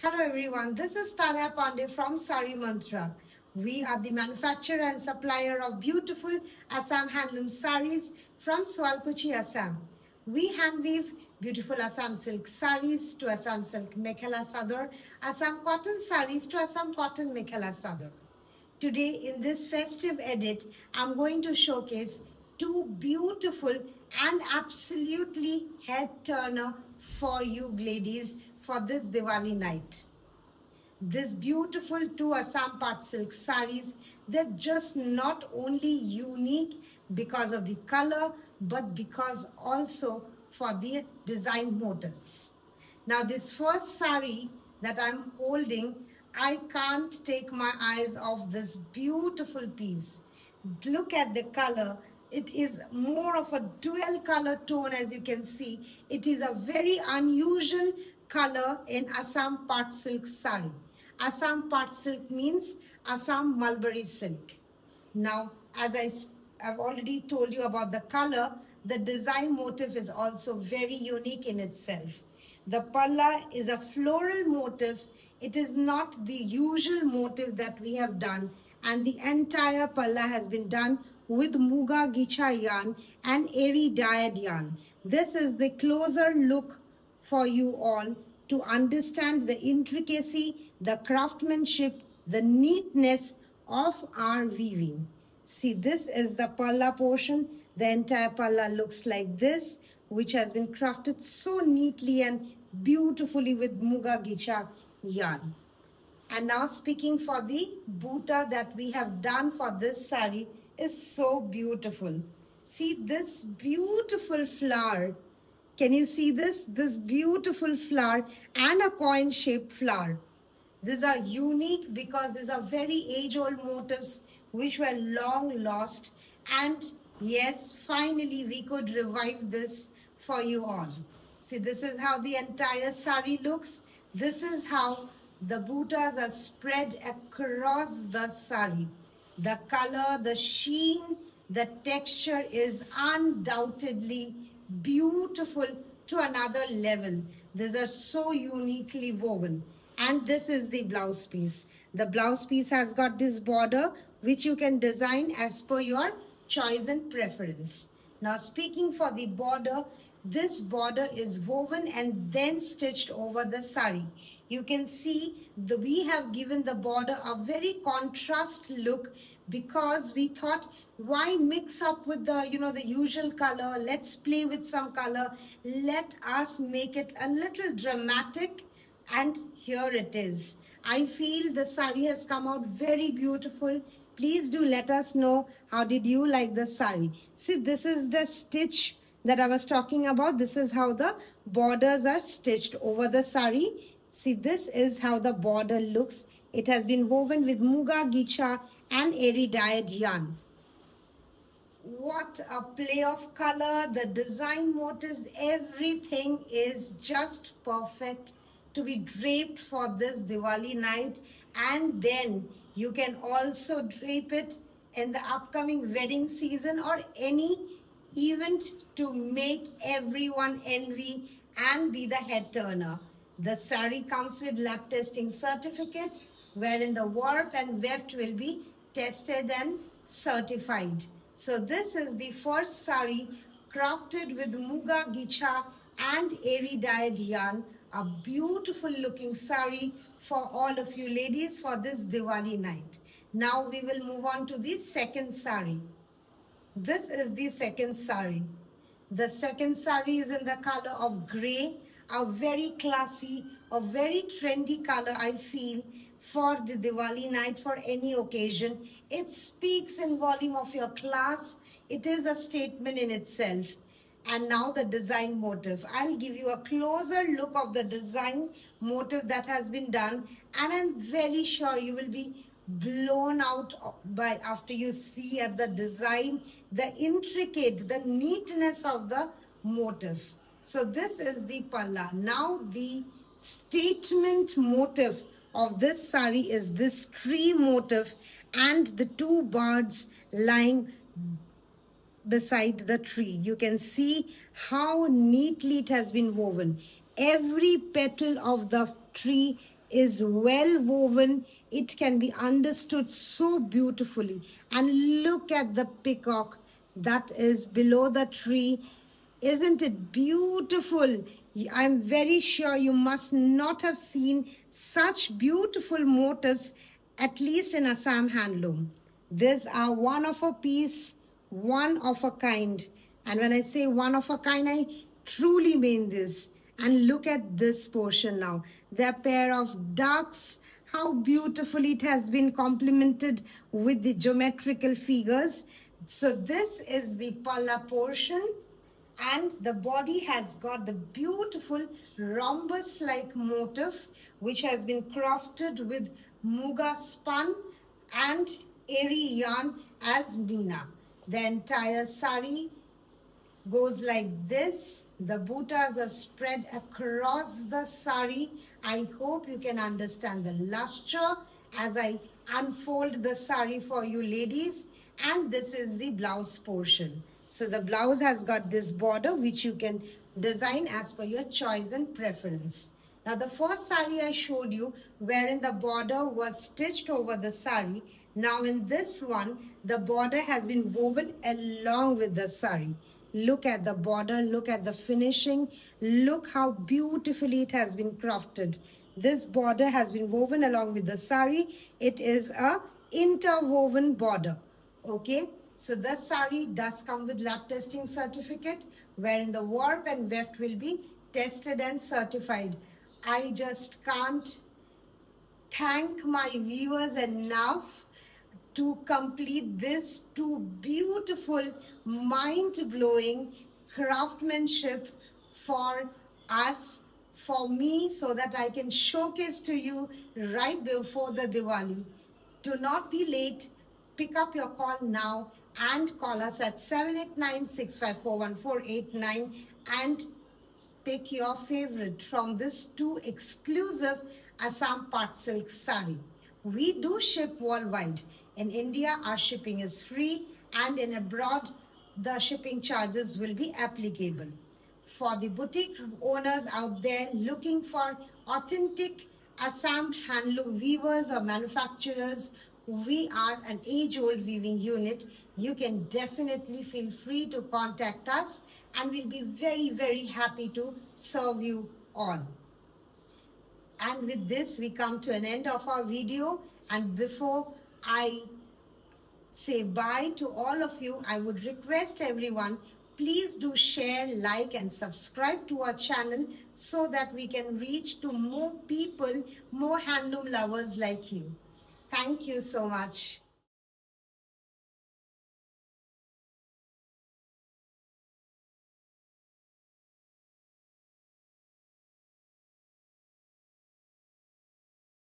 Hello everyone, this is Tanya Pandey from Sari Mantra. We are the manufacturer and supplier of beautiful Assam handloom saris from Swalkuchi, Assam. We hand weave beautiful Assam silk saris to Assam silk mekhela sador, Assam cotton saris to Assam cotton mekhela sador. Today, in this festive edit, I'm going to showcase two beautiful and absolutely head turner for you ladies for this Diwali night. This beautiful two Assam Pat silk saris, they're just not only unique because of the color, but because also for their design motifs. Now, this first sari that I'm holding, I can't take my eyes off this beautiful piece. Look at the color. It is more of a dual color tone, as you can see. It is a very unusual color in Assam Pat silk sari. Assam Pat silk means Assam mulberry silk. Now, as have already told you about the color, the design motif is also very unique in itself. The palla is a floral motif. It is not the usual motif that we have done, and the entire palla has been done with Muga Gicha yarn and Eri dyed yarn. This is the closer look for you all to understand the intricacy, the craftsmanship, the neatness of our weaving. See, this is the palla portion. The entire palla looks like this, which has been crafted so neatly and beautifully with Muga Gicha yarn. And now speaking for the buta that we have done for this sari is so beautiful. See this beautiful flower. Can you see this? This beautiful flower and a coin shaped flower. These are unique because these are very age-old motifs which were long lost. And yes, finally we could revive this for you all. See, this is how the entire sari looks. This is how the butas are spread across the sari. The color, the sheen, the texture is undoubtedly beautiful to another level. These are so uniquely woven. And this is the blouse piece. The blouse piece has got this border which you can design as per your choice and preference. Now speaking for the border, this border is woven and then stitched over the sari. You can see we have given the border a very contrast look because we thought why mix up with the usual color. Let's play with some color. Let us make it a little dramatic, and here it is. I feel the sari has come out very beautiful. Please do let us know how did you like the sari. See, this is the stitch that I was talking about. This is how the borders are stitched over the sari. See, this is how the border looks. It has been woven with Muga Gicha and Eri dyed yarn. What a play of color, the design motifs, everything is just perfect to be draped for this Diwali night. And then you can also drape it in the upcoming wedding season or any event to make everyone envy and be the head turner. The sari comes with lab testing certificate wherein the warp and weft will be tested and certified. So this is the first sari crafted with Muga Gicha and Eri dyed yarn. A beautiful looking sari for all of you ladies for this Diwali night. Now we will move on to the second sari. This is the second sari. The second sari is in the color of grey, a very classy, a very trendy color I feel for the Diwali night for any occasion. It speaks in volume of your class. It is a statement in itself. And now the design motif. I'll give you a closer look of the design motif that has been done, and I'm very sure you will be blown out by after you see at the design, the intricate, the neatness of the motif. So this is the palla. Now the statement motif of this sari is this tree motif and the two birds lying beside the tree. You can see how neatly it has been woven. Every petal of the tree is well woven. It can be understood so beautifully. And look at the peacock that is below the tree. Isn't it beautiful? I'm very sure you must not have seen such beautiful motifs, at least in Assam handloom. These are one of a piece, one of a kind. And when I say one of a kind, I truly mean this. And look at this portion now. The pair of ducks, how beautifully it has been complemented with the geometrical figures. So this is the palla portion, and the body has got the beautiful rhombus-like motif which has been crafted with muga spun and eri yarn as meena. The entire sari goes like this. The buttas are spread across the sari. I hope you can understand the lustre as I unfold the sari for you ladies. And this is the blouse portion. So the blouse has got this border which you can design as per your choice and preference. Now the first sari I showed you wherein the border was stitched over the sari. Now in this one, the border has been woven along with the sari. Look at the border, look at the finishing, look how beautifully it has been crafted. This border has been woven along with the sari. It is a interwoven border. Okay, so the sari does come with lab testing certificate wherein the warp and weft will be tested and certified. I just can't thank my viewers enough to complete this two beautiful, mind-blowing craftsmanship for us, for me, so that I can showcase to you right before the Diwali. Do not be late. Pick up your call now and call us at 789-654-1489 and pick your favorite from this two exclusive Assam Part Silk sari. We do ship worldwide. In India, our shipping is free, and in abroad, the shipping charges will be applicable. For the boutique owners out there looking for authentic Assam handloom weavers or manufacturers, we are an age-old weaving unit. You can definitely feel free to contact us, and we'll be very, very happy to serve you all. And with this, we come to an end of our video. And before I say bye to all of you, I would request everyone, please do share, like, and subscribe to our channel so that we can reach to more people, more handloom lovers like you. Thank you so much.